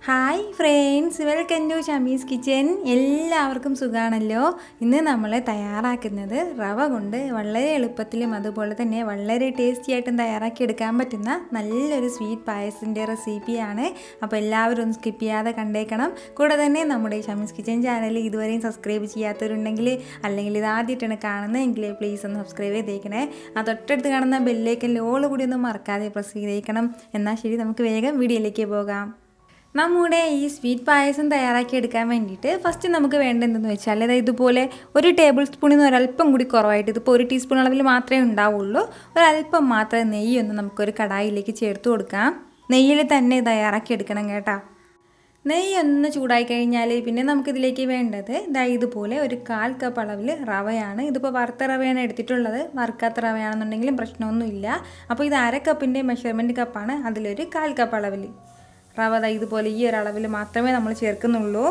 Hi friends, welcome to Shamees kitchen. എല്ലാവർക്കും സുഖമാണല്ലോ. ഇന്ന് നമ്മൾ തയ്യാറാക്കുന്നത് റവ കൊണ്ട് വളരെ എളുപ്പത്തിലും അതുപോലെ തന്നെ വളരെ ടേസ്റ്റി ആയിട്ടും തയ്യാറാക്കി എടുക്കാൻ പറ്റുന്ന നല്ലൊരു സ്വീറ്റ് പായസത്തിൻ്റെ റെസിപ്പിയാണ്. അപ്പോൾ എല്ലാവരും ഒന്ന് സ്കിപ്പ് ചെയ്യാതെ കണ്ടേക്കണം. കൂടെ തന്നെ നമ്മുടെ ഷമീസ് കിച്ചൻ ചാനൽ ഇതുവരെയും സബ്സ്ക്രൈബ് ചെയ്യാത്തവരുണ്ടെങ്കിൽ അല്ലെങ്കിൽ ഇതാദ്യമായിട്ടാണ് കാണുന്നതെങ്കിൽ പ്ലീസ് ഒന്ന് സബ്സ്ക്രൈബ് ചെയ്തേക്കണേ. ആ തൊട്ടടുത്ത് കാണുന്ന ബെല്ലേക്കൻ ഓൾ കൂടി ഒന്നും മറക്കാതെ പ്രസ് ചെയ്തേക്കണം. എന്നാൽ ശരി, നമുക്ക് വേഗം വീഡിയോയിലേക്ക് പോകാം. നമ്മുടെ ഈ സ്വീറ്റ് പായസം തയ്യാറാക്കി എടുക്കാൻ വേണ്ടിയിട്ട് ഫസ്റ്റ് നമുക്ക് വേണ്ടതെന്തെന്ന് വെച്ചാൽ ഇതുപോലെ ഒരു ടേബിൾ സ്പൂണിൽ നിന്ന് ഒരല്പം കൂടി കുറവായിട്ട്, ഇതിപ്പോൾ 1 ടീസ്പൂൺ അളവിൽ മാത്രമേ ഉണ്ടാവുള്ളൂ, ഒരല്പം മാത്രം നെയ്യൊന്ന് നമുക്കൊരു കടായിലേക്ക് ചേർത്ത് കൊടുക്കാം. നെയ്യിൽ തന്നെ തയ്യാറാക്കി എടുക്കണം കേട്ടോ. നെയ്യൊന്ന് ചൂടായി കഴിഞ്ഞാൽ പിന്നെ നമുക്കിതിലേക്ക് വേണ്ടത് ഇതുപോലെ ഒരു 1/4 കപ്പ് അളവിൽ റവയാണ്. ഇതിപ്പോൾ വറുത്ത റവയാണ് എടുത്തിട്ടുള്ളത്, വറുക്കാത്ത റവയാണെന്നുണ്ടെങ്കിലും പ്രശ്നമൊന്നുമില്ല. അപ്പോൾ ഇത് 1/2 കപ്പിൻ്റെ മെഷർമെൻറ്റ് കപ്പാണ്, അതിലൊരു 1/4 കപ്പ് അളവിൽ റവ ഇതുപോലെ ഈ ഒരളവിൽ മാത്രമേ നമ്മൾ ചേർക്കുന്നുള്ളൂ.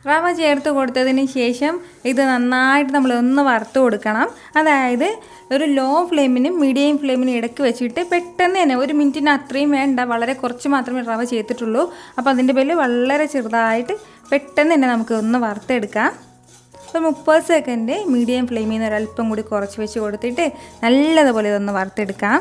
റവ ചേർത്ത് കൊടുത്തതിന് ശേഷം ഇത് നന്നായിട്ട് നമ്മളൊന്ന് വറുത്ത് കൊടുക്കണം. അതായത് ഒരു ലോ ഫ്ലെയിമിനും മീഡിയം ഫ്ലെയിമിനും ഇടയ്ക്ക് വെച്ചിട്ട് പെട്ടെന്ന് തന്നെ 1 മിനിറ്റിന് അത്രയും വേണ്ട, വളരെ കുറച്ച് മാത്രമേ റവ ചേർത്തിട്ടുള്ളൂ. അപ്പോൾ അതിൻ്റെ പേരിൽ വളരെ ചെറുതായിട്ട് പെട്ടെന്ന് തന്നെ നമുക്ക് ഒന്ന് വറുത്തെടുക്കാം. അപ്പോൾ 30 സെക്കൻഡ് മീഡിയം ഫ്ലെയിമിൽ നിന്ന് ഒരല്പം കൂടി കുറച്ച് വെച്ച് കൊടുത്തിട്ട് നല്ലതുപോലെ ഇതൊന്ന് വറുത്തെടുക്കാം.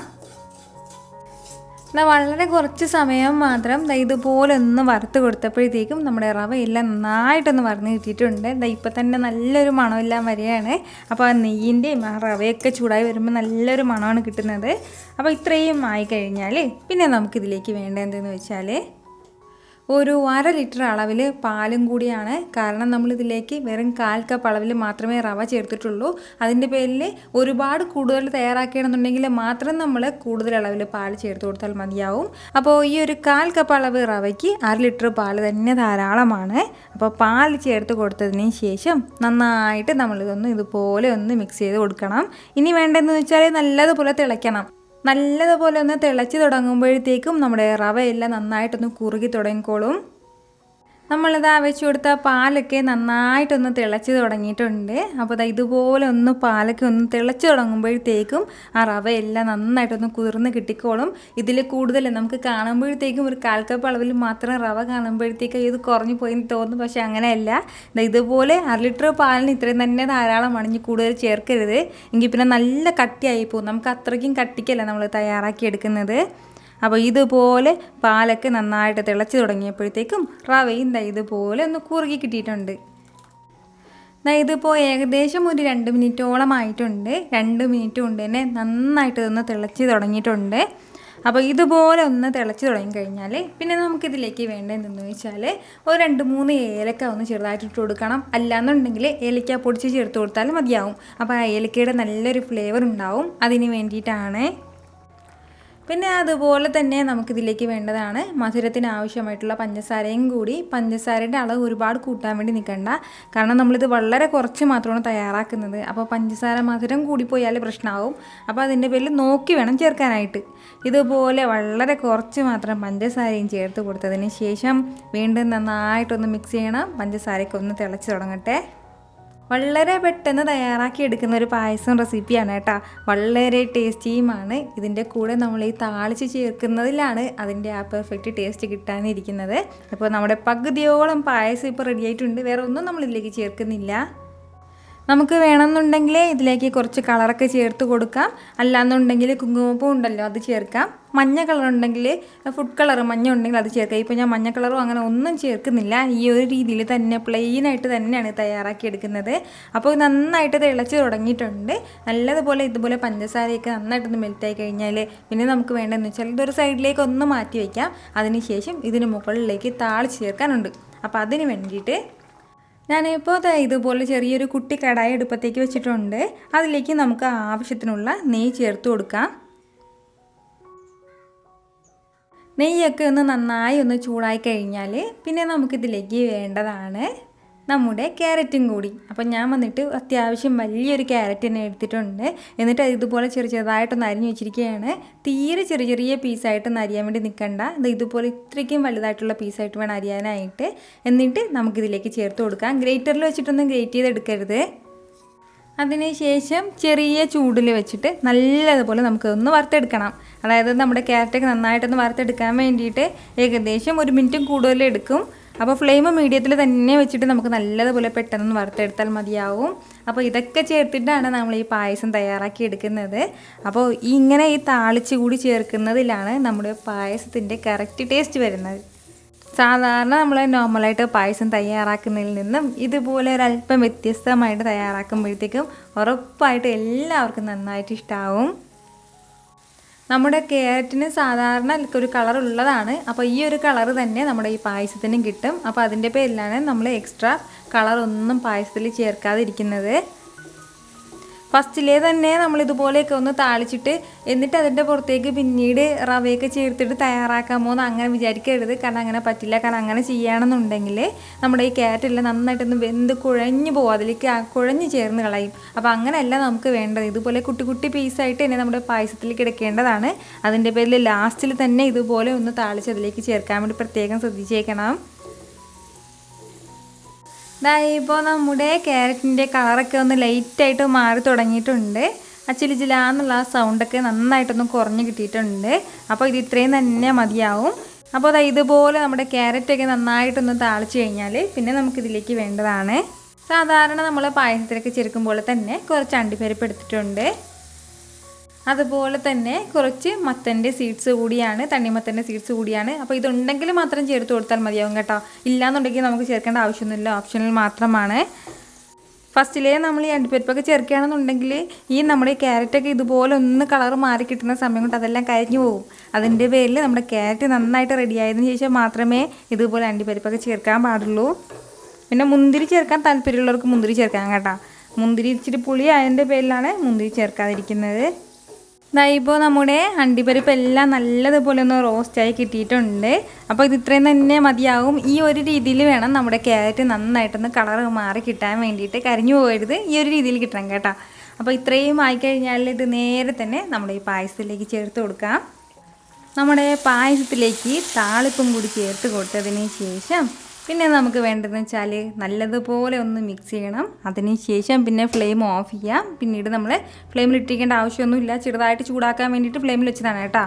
വളരെ കുറച്ച് സമയം മാത്രം ഇതുപോലെ ഒന്ന് വറുത്ത് കൊടുത്തപ്പോഴത്തേക്കും നമ്മുടെ റവയെല്ലാം നന്നായിട്ടൊന്ന് വറന്ന് കിട്ടിയിട്ടുണ്ട്. ഇപ്പം തന്നെ നല്ലൊരു മണമെല്ലാം വരികയാണ്. അപ്പോൾ ആ നെയ്യിൻ്റെയും ആ റവയൊക്കെ ചൂടായി വരുമ്പോൾ നല്ലൊരു മണമാണ് കിട്ടുന്നത്. അപ്പോൾ ഇത്രയും ആയിക്കഴിഞ്ഞാൽ പിന്നെ നമുക്കിതിലേക്ക് വേണ്ടത് എന്തെന്ന് വെച്ചാൽ ഒരു 1/2 ലിറ്റർ അളവിൽ പാലും കൂടിയാണ്. കാരണം നമ്മളിതിലേക്ക് വെറും 1/4 കപ്പ് അളവിൽ മാത്രമേ റവ ചേർത്തിട്ടുള്ളൂ. അതിൻ്റെ പേരിൽ ഒരുപാട് കൂടുതൽ തയ്യാറാക്കണമെന്നുണ്ടെങ്കിൽ മാത്രം നമ്മൾ കൂടുതൽ അളവിൽ പാൽ ചേർത്ത് കൊടുത്താൽ മതിയാവും. അപ്പോൾ ഈ ഒരു 1/4 കപ്പ് അളവ് റവയ്ക്ക് 1/2 ലിറ്റർ പാൽ തന്നെ ധാരാളമാണ്. അപ്പോൾ പാൽ ചേർത്ത് കൊടുത്തതിന് ശേഷം നന്നായിട്ട് നമ്മളിതൊന്ന് ഇതുപോലെ ഒന്ന് മിക്സ് ചെയ്ത് കൊടുക്കണം. ഇനി വേണ്ടതെന്ന് വെച്ചാൽ നല്ലതുപോലെ തിളയ്ക്കണം. നല്ലതുപോലെ ഒന്ന് തിളച്ച് തുടങ്ങുമ്പോഴത്തേക്കും നമ്മുടെ റവയെല്ലാം നന്നായിട്ടൊന്ന് കുറുകി തുടങ്ങിക്കോളും. നമ്മളിതാ വെച്ച് കൊടുത്ത പാലൊക്കെ നന്നായിട്ടൊന്ന് തിളച്ച് തുടങ്ങിയിട്ടുണ്ട്. അപ്പോൾ ഇതുപോലെ ഒന്ന് പാലൊക്കെ ഒന്ന് തിളച്ച് തുടങ്ങുമ്പോഴത്തേക്കും ആ റവയെല്ലാം നന്നായിട്ടൊന്ന് കുതിർന്ന് കിട്ടിക്കോളും. ഇതിൽ കൂടുതൽ നമുക്ക് കാണുമ്പോഴത്തേക്കും ഒരു 1/4 കപ്പ് അളവിൽ മാത്രം റവ കാണുമ്പോഴത്തേക്കും ഇത് കുറഞ്ഞു പോയി തോന്നും. പക്ഷേ അങ്ങനെയല്ല. ഇതുപോലെ 1/2 ലിറ്റർ പാലിന് ഇത്രയും തന്നെ ധാരാളമാണ്. ഇനി കൂടുതൽ ചേർക്കരുത്, എങ്കിൽ പിന്നെ നല്ല കട്ടിയായി പോകും. നമുക്ക് അത്രയ്ക്കും കട്ടിക്കല്ല നമ്മൾ തയ്യാറാക്കി എടുക്കുന്നത്. അപ്പോൾ ഇതുപോലെ പാലൊക്കെ നന്നായിട്ട് തിളച്ച് തുടങ്ങിയപ്പോഴത്തേക്കും റവയും ഇതുപോലെ ഒന്ന് കുറുകി കിട്ടിയിട്ടുണ്ട്. ഇതിപ്പോൾ ഏകദേശം ഒരു 2 മിനിറ്റോളം ആയിട്ടുണ്ട്. 2 മിനിറ്റ് കൊണ്ട് തന്നെ നന്നായിട്ട് ഇതൊന്ന് തിളച്ച് തുടങ്ങിയിട്ടുണ്ട്. അപ്പോൾ ഇതുപോലെ ഒന്ന് തിളച്ച് തുടങ്ങിക്കഴിഞ്ഞാൽ പിന്നെ നമുക്കിതിലേക്ക് വേണ്ടത് എന്തെന്ന് വെച്ചാൽ ഒരു 2-3 ഏലക്ക ഒന്ന് ചെറുതായിട്ട് ഇട്ട് കൊടുക്കണം. അല്ലാന്നുണ്ടെങ്കിൽ ഏലക്ക പൊടിച്ച് ചേർത്ത് കൊടുത്താലും മതിയാവും. അപ്പോൾ ആ ഏലക്കയുടെ നല്ലൊരു ഫ്ലേവർ ഉണ്ടാവും, അതിന് വേണ്ടിയിട്ടാണ്. പിന്നെ അതുപോലെ തന്നെ നമുക്കിതിലേക്ക് വേണ്ടതാണ് മധുരത്തിന് ആവശ്യമായിട്ടുള്ള പഞ്ചസാരയും കൂടി. പഞ്ചസാരയുടെ അളവ് ഒരുപാട് കൂട്ടാൻ വേണ്ടി നിൽക്കണ്ട, കാരണം നമ്മളിത് വളരെ കുറച്ച് മാത്രമാണ് തയ്യാറാക്കുന്നത്. അപ്പോൾ പഞ്ചസാര മധുരം കൂടിപ്പോയാൽ പ്രശ്നമാവും. അപ്പോൾ അതിൻ്റെ പേരിൽ നോക്കി വേണം ചേർക്കാനായിട്ട്. ഇതുപോലെ വളരെ കുറച്ച് മാത്രം പഞ്ചസാരയും ചേർത്ത് കൊടുത്തതിന് ശേഷം വീണ്ടും നന്നായിട്ടൊന്ന് മിക്സ് ചെയ്യണം. പഞ്ചസാരയൊക്കെ ഒന്ന് തിളച്ച് തുടങ്ങട്ടെ. വളരെ പെട്ടെന്ന് തയ്യാറാക്കി എടുക്കുന്ന ഒരു പായസം റെസിപ്പിയാണ് കേട്ടോ. വളരെ ടേസ്റ്റിയുമാണ്. ഇതിൻ്റെ കൂടെ നമ്മൾ ഈ താളിച്ച് ചേർക്കുന്നതിലാണ് അതിൻ്റെ ആ പെർഫെക്റ്റ് ടേസ്റ്റ് കിട്ടാനിരിക്കുന്നത്. അപ്പോൾ നമ്മുടെ പകുതിയോളം പായസം ഇപ്പോൾ റെഡി ആയിട്ടുണ്ട്. വേറെ ഒന്നും നമ്മളിതിലേക്ക് ചേർക്കുന്നില്ല. നമുക്ക് വേണമെന്നുണ്ടെങ്കിൽ ഇതിലേക്ക് കുറച്ച് കളറൊക്കെ ചേർത്ത് കൊടുക്കാം. അല്ലാന്നുണ്ടെങ്കിൽ കുങ്കുമപ്പൂ ഉണ്ടല്ലോ, അത് ചേർക്കാം. മഞ്ഞ കളർ ഉണ്ടെങ്കിൽ ഫുഡ് കളർ മഞ്ഞ ഉണ്ടെങ്കിൽ അത് ചേർക്കാം. ഇപ്പോൾ ഞാൻ മഞ്ഞ കളറും അങ്ങനെ ഒന്നും ചേർക്കുന്നില്ല. ഈ ഒരു രീതിയിൽ തന്നെ പ്ലെയിനായിട്ട് തന്നെയാണ് തയ്യാറാക്കി എടുക്കുന്നത്. അപ്പോൾ നന്നായിട്ട് തിളച്ച് തുടങ്ങിയിട്ടുണ്ട്. നല്ലതുപോലെ ഇതുപോലെ പഞ്ചസാരയൊക്കെ നന്നായിട്ടൊന്ന് മെൽറ്റായി കഴിഞ്ഞാൽ പിന്നെ നമുക്ക് വേണ്ടതെന്ന് വെച്ചാൽ ഇതൊരു സൈഡിലേക്ക് ഒന്ന് മാറ്റി വയ്ക്കാം. അതിനുശേഷം ഇതിന് മുകളിലേക്ക് താളിച്ച് ചേർക്കാനുണ്ട്. അപ്പോൾ അതിന് വേണ്ടിയിട്ട് ഞാനിപ്പോൾ ഇതുപോലെ ചെറിയൊരു കുട്ടി കടായി അടുപ്പത്തേക്ക് വെച്ചിട്ടുണ്ട്. അതിലേക്ക് നമുക്ക് ആവശ്യത്തിനുള്ള നെയ്യ് ചേർത്ത് കൊടുക്കാം. നെയ്യൊക്കെ ഒന്ന് നന്നായി ഒന്ന് ചൂടായി കഴിഞ്ഞാൽ പിന്നെ നമുക്കിതിലേക്ക് വേണ്ടതാണ് നമ്മുടെ ക്യാരറ്റും കൂടി. അപ്പം ഞാൻ വന്നിട്ട് അത്യാവശ്യം വലിയൊരു ക്യാരറ്റ് തന്നെ എടുത്തിട്ടുണ്ട്. എന്നിട്ട് ഇതുപോലെ ചെറുതായിട്ടൊന്ന് അരിഞ്ഞു വെച്ചിരിക്കുകയാണ്. തീരെ ചെറിയ പീസായിട്ടൊന്ന് അരിയാൻ വേണ്ടി നിൽക്കണ്ട. ഇതുപോലെ ഇത്രയ്ക്കും വലുതായിട്ടുള്ള പീസായിട്ട് വേണം അരിയാനായിട്ട്. എന്നിട്ട് നമുക്കിതിലേക്ക് ചേർത്ത് കൊടുക്കാം. ഗ്രേറ്ററിൽ വെച്ചിട്ടൊന്നും ഗ്രേറ്റ് ചെയ്തെടുക്കരുത്. അതിനുശേഷം ചെറിയ ചൂടിൽ വെച്ചിട്ട് നല്ലതുപോലെ നമുക്കൊന്ന് വറുത്തെടുക്കണം. അതായത് നമ്മുടെ ക്യാരറ്റൊക്കെ നന്നായിട്ടൊന്ന് വറുത്തെടുക്കാൻ വേണ്ടിയിട്ട് ഏകദേശം 1 മിനിറ്റും കൂടുതൽ എടുക്കും. അപ്പോൾ ഫ്ലെയിം മീഡിയത്തിൽ തന്നെ വെച്ചിട്ട് നമുക്ക് നല്ലതുപോലെ പെട്ടെന്ന് വറുത്തെടുത്താൽ മതിയാവും. അപ്പോൾ ഇതൊക്കെ ചേർത്തിട്ടാണ് നമ്മൾ ഈ പായസം തയ്യാറാക്കി എടുക്കുന്നത്. അപ്പോൾ ഇങ്ങനെ ഈ താളിച്ച് കൂടി ചേർക്കുന്നതിലാണ് നമ്മുടെ പായസത്തിൻ്റെ കറക്റ്റ് ടേസ്റ്റ് വരുന്നത്. സാധാരണ നമ്മൾ നോർമലായിട്ട് പായസം തയ്യാറാക്കുന്നതിൽ നിന്നും ഇതുപോലെ ഒരല്പം വ്യത്യസ്തമായിട്ട് തയ്യാറാക്കുമ്പോഴത്തേക്കും ഉറപ്പായിട്ട് എല്ലാവർക്കും നന്നായിട്ട് ഇഷ്ടമാവും. നമ്മുടെ ക്യാരറ്റിന് സാധാരണ ഒരു കളർ ഉള്ളതാണ്. അപ്പോൾ ഈ ഒരു കളർ തന്നെ നമ്മുടെ ഈ പായസത്തിനും കിട്ടും. അപ്പോൾ അതിൻ്റെ പേരിലാണ് നമ്മൾ എക്സ്ട്രാ കളറൊന്നും പായസത്തിൽ ചേർക്കാതിരിക്കുന്നത്. ഫസ്റ്റിലേ തന്നെ നമ്മളിതുപോലെയൊക്കെ ഒന്ന് താളിച്ചിട്ട് എന്നിട്ട് അതിൻ്റെ പുറത്തേക്ക് പിന്നീട് റവയൊക്കെ ചേർത്തിട്ട് തയ്യാറാക്കാമോ എന്ന് അങ്ങനെ വിചാരിക്കരുത്. കാരണം അങ്ങനെ പറ്റില്ല. കാരണം അങ്ങനെ ചെയ്യുകയാണെന്നുണ്ടെങ്കിൽ നമ്മുടെ ഈ ക്യാരറ്റെല്ലാം നന്നായിട്ടൊന്ന് വെന്ത് കുഴഞ്ഞു പോകും, അതിലേക്ക് കുഴഞ്ഞ് ചേർന്ന് കളയും. അപ്പോൾ അങ്ങനെയല്ല നമുക്ക് വേണ്ടത്. ഇതുപോലെ കുട്ടി കുട്ടി പീസായിട്ട് തന്നെ നമ്മുടെ പായസത്തിലേക്ക് എടുക്കേണ്ടതാണ്. അതിൻ്റെ പേരിൽ ലാസ്റ്റിൽ തന്നെ ഇതുപോലെ ഒന്ന് താളിച്ച് അതിലേക്ക് ചേർക്കാൻ വേണ്ടി പ്രത്യേകം ശ്രദ്ധിച്ചേക്കണം. ഇപ്പോൾ നമ്മുടെ ക്യാരറ്റിൻ്റെ കളറൊക്കെ ഒന്ന് ലൈറ്റായിട്ട് മാറി തുടങ്ങിയിട്ടുണ്ട്. ആ ചിലിച്ചിലാന്നുള്ള ആ സൗണ്ടൊക്കെ നന്നായിട്ടൊന്ന് കുറഞ്ഞ് കിട്ടിയിട്ടുണ്ട്. അപ്പോൾ ഇത് ഇത്രയും തന്നെ മതിയാവും. അപ്പോൾ ഇതുപോലെ നമ്മുടെ ക്യാരറ്റൊക്കെ നന്നായിട്ടൊന്ന് താളിച്ച് കഴിഞ്ഞാൽ പിന്നെ നമുക്കിതിലേക്ക് വേണ്ടതാണ് സാധാരണ നമ്മൾ പായസത്തിലൊക്കെ ചേർക്കുമ്പോൾ തന്നെ കുറച്ച് അണ്ടിപ്പരിപ്പ് എടുത്തിട്ടുണ്ട്. അതുപോലെ തന്നെ കുറച്ച് മത്തൻ്റെ സീഡ്സ് കൂടിയാണ്, തണ്ണിമത്തൻ്റെ സീഡ്സ് കൂടിയാണ്. അപ്പോൾ ഇതുണ്ടെങ്കിൽ മാത്രം ചേർത്ത് കൊടുത്താൽ മതിയാവും കേട്ടോ. ഇല്ലയെന്നുണ്ടെങ്കിൽ നമുക്ക് ചേർക്കേണ്ട ആവശ്യമൊന്നുമില്ല, ഓപ്ഷണൽ മാത്രമാണ്. ഫസ്റ്റിലേ നമ്മൾ ഈ അണ്ടിപ്പരിപ്പൊക്കെ ചേർക്കുകയാണെന്നുണ്ടെങ്കിൽ ഈ നമ്മുടെ ക്യാരറ്റൊക്കെ ഇതുപോലെ ഒന്ന് കളർ മാറി കിട്ടുന്ന സമയം കൊണ്ട് അതെല്ലാം കരിഞ്ഞു പോകും. അതിൻ്റെ പേരിൽ നമ്മുടെ ക്യാരറ്റ് നന്നായിട്ട് റെഡി ആയതിനു ശേഷം മാത്രമേ ഇതുപോലെ അണ്ടിപ്പരിപ്പൊക്കെ ചേർക്കാൻ പാടുള്ളൂ. പിന്നെ മുന്തിരി ചേർക്കാൻ താല്പര്യമുള്ളവർക്ക് മുന്തിരി ചേർക്കാം കേട്ടോ. മുന്തിരി ഇച്ചിരി പുളി ആയതിൻ്റെ പേരിലാണ് മുന്തിരി ചേർക്കാതിരിക്കുന്നത്. ഇപ്പോൾ നമ്മുടെ അണ്ടിപ്പരിപ്പ് എല്ലാം നല്ലതുപോലെ ഒന്ന് റോസ്റ്റായി കിട്ടിയിട്ടുണ്ട്. അപ്പോൾ ഇത് ഇത്രയും തന്നെ മതിയാവും. ഈ ഒരു രീതിയിൽ വേണം നമ്മുടെ ക്യാരറ്റ് നന്നായിട്ടൊന്ന് കളർ മാറി കിട്ടാൻ വേണ്ടിയിട്ട്. കരിഞ്ഞു പോകരുത്, ഈ ഒരു രീതിയിൽ കിട്ടണം കേട്ടോ. അപ്പോൾ ഇത്രയും ആയിക്കഴിഞ്ഞാൽ ഇത് നേരെ തന്നെ നമ്മുടെ ഈ പായസത്തിലേക്ക് ചേർത്ത് കൊടുക്കാം. നമ്മുടെ പായസത്തിലേക്ക് താളിപ്പും കൂടി ചേർത്ത് കൊടുത്തതിന് ശേഷം പിന്നെ നമുക്ക് വേണ്ടതെന്ന് വെച്ചാൽ നല്ലതുപോലെ ഒന്ന് മിക്സ് ചെയ്യണം. അതിന് ശേഷം പിന്നെ ഫ്ലെയിം ഓഫ് ചെയ്യാം. പിന്നീട് നമ്മൾ ഫ്ലെയിമിൽ ഇട്ടിരിക്കേണ്ട ആവശ്യമൊന്നുമില്ല, ചെറുതായിട്ട് ചൂടാക്കാൻ വേണ്ടിയിട്ട് ഫ്ലെയിമിൽ വെച്ചതാണ് കേട്ടോ.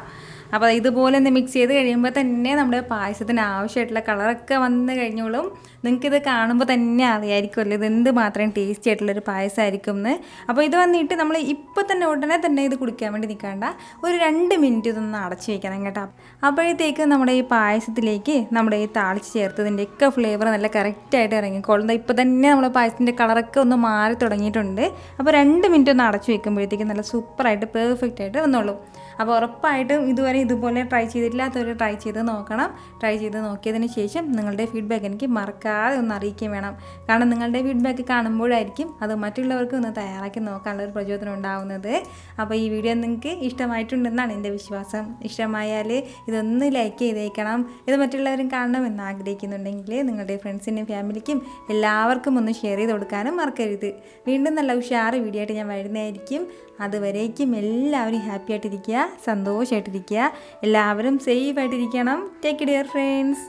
അപ്പോൾ ഇതുപോലെ ഒന്ന് മിക്സ് ചെയ്ത് കഴിയുമ്പോൾ തന്നെ നമ്മുടെ പായസത്തിന് ആവശ്യമായിട്ടുള്ള കളറൊക്കെ വന്ന് കഴിഞ്ഞോളും. നിങ്ങൾക്കിത് കാണുമ്പോൾ തന്നെ അറിയായിരിക്കുമല്ലോ ഇത് എന്ത് മാത്രം ടേസ്റ്റി ആയിട്ടുള്ളൊരു പായസമായിരിക്കും എന്ന്. അപ്പോൾ ഇത് വന്നിട്ട് നമ്മൾ ഇപ്പോൾ തന്നെ ഉടനെ തന്നെ ഇത് കുടിക്കാൻ വേണ്ടി നിൽക്കേണ്ട, ഒരു 2 മിനിറ്റ് ഇതൊന്ന് അടച്ച് വയ്ക്കണം കേട്ടോ. അപ്പോഴത്തേക്ക് നമ്മുടെ ഈ പായസത്തിലേക്ക് നമ്മുടെ ഈ താളിച്ച് ചേർത്തതിൻ്റെയൊക്കെ ഫ്ലേവർ നല്ല കറക്റ്റായിട്ട് ഇറങ്ങിക്കോളും. ഇപ്പോൾ തന്നെ നമ്മുടെ പായസത്തിൻ്റെ കളറൊക്കെ ഒന്ന് മാറി തുടങ്ങിയിട്ടുണ്ട്. അപ്പോൾ 2 മിനിറ്റ് ഒന്ന് അടച്ച് വയ്ക്കുമ്പോഴത്തേക്ക് നല്ല സൂപ്പറായിട്ട് പെർഫെക്റ്റ് ആയിട്ട് വന്നോളൂ. അപ്പോൾ ഉറപ്പായിട്ടും ഇതുവരെ ഇതുപോലെ ട്രൈ ചെയ്തിട്ടില്ലാത്തവർ ട്രൈ ചെയ്ത് നോക്കണം. ട്രൈ ചെയ്ത് നോക്കിയതിന് ശേഷം നിങ്ങളുടെ ഫീഡ്ബാക്ക് എനിക്ക് മറക്കാതെ ഒന്ന് അറിയിക്കുകയും വേണം. കാരണം നിങ്ങളുടെ ഫീഡ്ബാക്ക് കാണുമ്പോഴായിരിക്കും അത് മറ്റുള്ളവർക്ക് ഒന്ന് തയ്യാറാക്കി നോക്കാനുള്ളൊരു പ്രചോദനം ഉണ്ടാവുന്നത്. അപ്പോൾ ഈ വീഡിയോ നിങ്ങൾക്ക് ഇഷ്ടമായിട്ടുണ്ടെന്നാണ് എൻ്റെ വിശ്വാസം. ഇഷ്ടമായാൽ ഇതൊന്ന് ലൈക്ക് ചെയ്തേക്കണം. ഇത് മറ്റുള്ളവരും കാണണമെന്ന് ആഗ്രഹിക്കുന്നുണ്ടെങ്കിൽ നിങ്ങളുടെ ഫ്രണ്ട്സിനും ഫാമിലിക്കും എല്ലാവർക്കും ഒന്ന് ഷെയർ ചെയ്ത് കൊടുക്കാനും മറക്കരുത്. വീണ്ടും നല്ല ഉഷാറ് വീഡിയോ ആയിട്ട് ഞാൻ വരുന്നതായിരിക്കും. അതുവരേക്കും എല്ലാവരും ഹാപ്പി ആയിട്ടിരിക്കുക, സന്തോഷമായിട്ടിരിക്കുക, എല്ലാവരും സേഫ് ആയിട്ടിരിക്കണം. Take care friends.